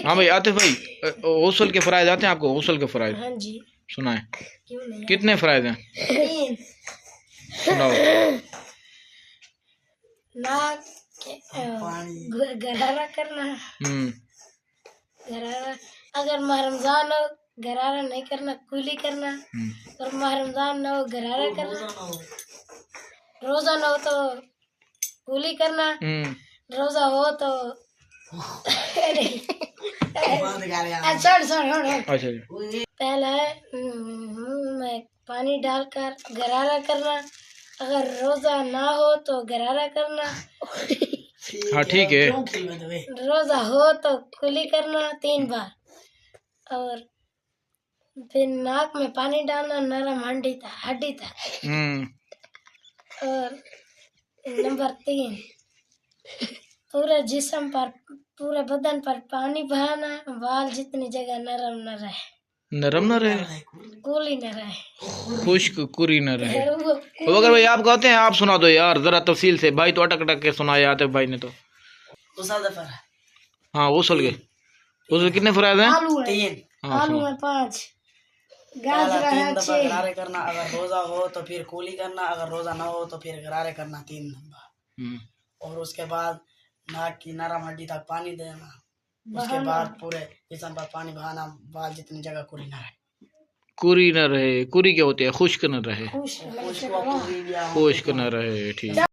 हाँ भाई आतिफ भाई, गौसल के फ़राइज़ आते हैं आपको? गौसल के फ़राइज़ हाँ जी। सुनाए। क्यों नहीं? कितने फ़राइज़ हैं? 3। सुनाओ। नाक गरारा करना, गरारा अगर माह रमजान हो गरारा नहीं करना, कुली करना। और माह रमजान ना हो गरारा करना, रोजा ना हो तो कुली करना, रोजा हो तो अच्छा पहला है मुंह में पानी डालकर गरारा करना, अगर रोजा ना हो तो गरारा करना, हाँ ठीक है। रोजा हो तो कुली करना 3 बार, और फिर नाक में पानी डालना नरम हड्डी तक। और नंबर 3 पूरे जिस्म पर, पूरे बदन पर पानी बहाना, बाल जितनी जगह नरम न रहे, नरम न रहे, कूली न रहे, खुश्क कुरी न रहे। तो अगर भाई आप कहते हैं, आप सुना दो यार जरा तफसील से। भाई तो अटक अटक के सुनाया आतिफ भाई ने तो। हाँ गौसल के, गौसल कितने फ़राइज़ हैं? 3। आलू है 5, गाजर है 6। गरारे करना अगर रोजा हो तो फिर कुली करना, अगर रोजा ना हो तो फिर गरारे करना 3 नंबर। और उसके बाद नाक की नरम हड्डी तक पानी देना, उसके बाद पूरे जिस्म पर पानी बहाना, बाल जितनी जगह कुरी ना रहे। कुरी न रहे, कुरी क्या होती है? खुश्क न रहे, खुश्क न रहे, ठीक।